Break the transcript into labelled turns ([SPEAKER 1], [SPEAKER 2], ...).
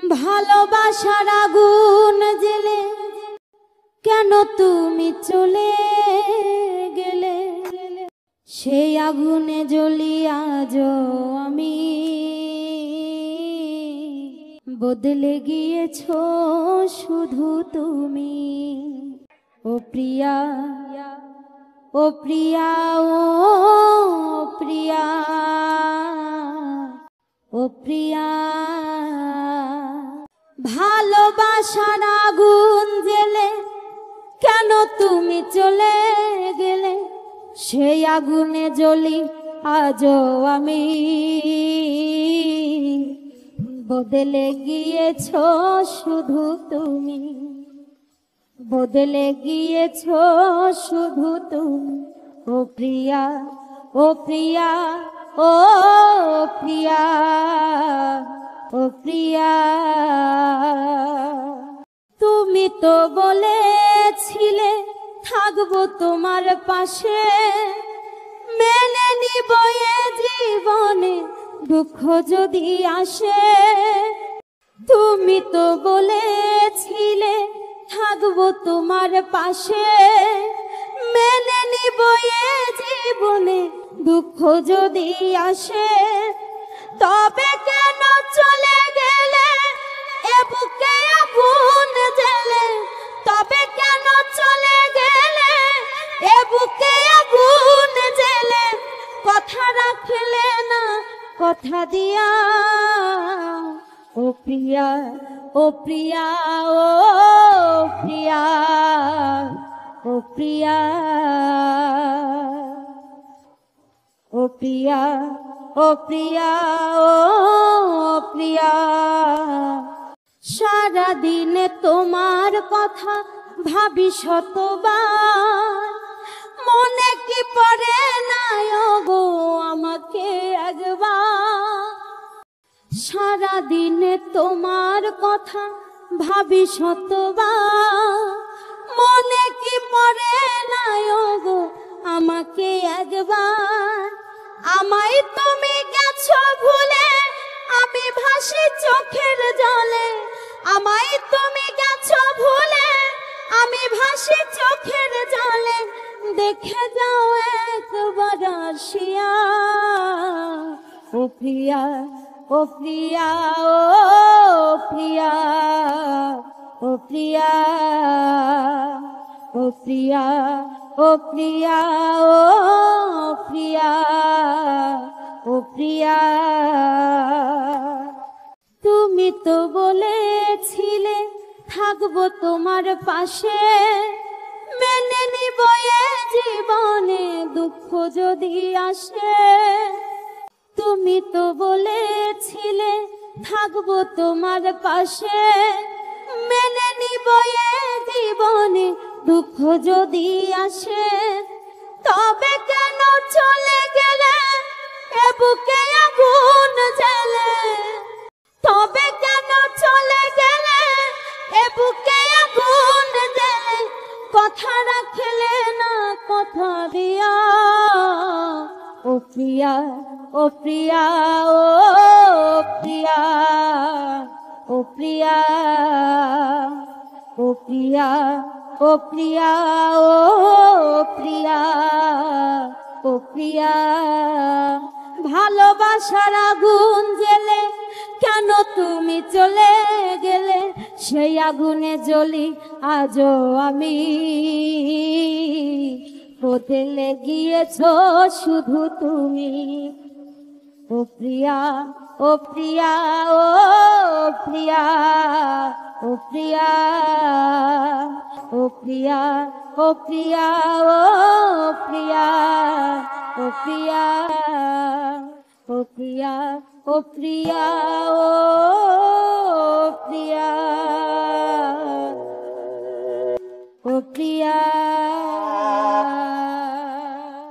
[SPEAKER 1] ভালোবাসার আগুন জেলে কেন তুমি চলে গেলে? সেই আগুনে জ্বলি আজও আমি, বদলে গিয়েছো শুধু তুমি। ও প্রিয়া, ও প্রিয়া, ও প্রিয়া, ও প্রিয়া। ভালোবাসার আগুন জেলে কেন তুমি চলে গেলে? সেই আগুনে জ্বলি আজও আমি, বদলে গিয়েছো শুধু তুমি, বদলে গিয়েছো শুধু তুমি। ও প্রিয়া, ও প্রিয়া, ও প্রিয়া, ও প্রিয়া। তুমি তো বলেছিলে থাকবো তোমার পাশে, মেনে নিব এ জীবনে দুঃখ যদি আসে। তুমি তো বলেছিলে থাকবো তোমার পাশে, মেনে নিব এ জীবনে দুঃখ যদি আসে। তবে কেন চলে গেলে এ বুকে আগুন জ্বেলে? তবে কেন চলে গেলে এ বুকে আগুন জ্বেলে? কথা রাখলে না কথা দিয়া। ও প্রিয়া, ও প্রিয়া, ও প্রিয়া, ও প্রিয়া, ও প্রিয়া, ও প্রিয়া, ও প্রিয়া। সারাদিনে তোমার কথা ভাবি শতবার, মনে কি পড়ে না গো আমাকে একবার? সারাদিনে তোমার কথা ভাবি শতবার, মনে কি পড়ে না গো আমাকে একবার? আমায় তুমি গেছো ভুলে, আমি ভাসি চোখের জলে। আমায় তুমি গেছো ভুলে, আমি ভাসি চোখের জলে। দেখে যাও একবার আসিয়া। ও প্রিয়া, ও প্রিয়া, ও প্রিয়া, ও প্রিয়া, ও প্রিয়া, ও প্রিয়া, ও প্রিয়া, ও প্রিয়া। তুমি তো বলেছিলে থাকবো তোমার পাশে, মেনে নিব এ জীবনে দুঃখ যদি আসে। তুমি তো বলেছিলে থাকবো তোমার পাশে, মেনে নিব এ জীবনে দুঃখ যদি আসে। তবে কেন চলে গেলে এ বুকে আগুন জ্বেলে? তবে কেন চলে গেলে এ বুকে আগুন জ্বেলে? কথা রাখলে না কথা দিয়া। ও প্রিয়া, ও প্রিয়া, ও প্রিয়া, ও প্রিয়া, ও প্রিয়া, ও প্রিয়া, ও প্রিয়া, ও প্রিয়া। ভালোবাসার আগুন জ্বেলে কেন তুমি চলে গেলে? সেই আগুনে জ্বলি আজও আমি, বদলে গিয়েছো শুধু তুমি। ও প্রিয়া, ও প্রিয়া, ও প্রিয়া, ও প্রিয়া, ও প্রিয়া, ও প্রিয়া, ও প্রিয়া, ও প্রিয়া, ও প্রিয়া, ও প্রিয়া, ও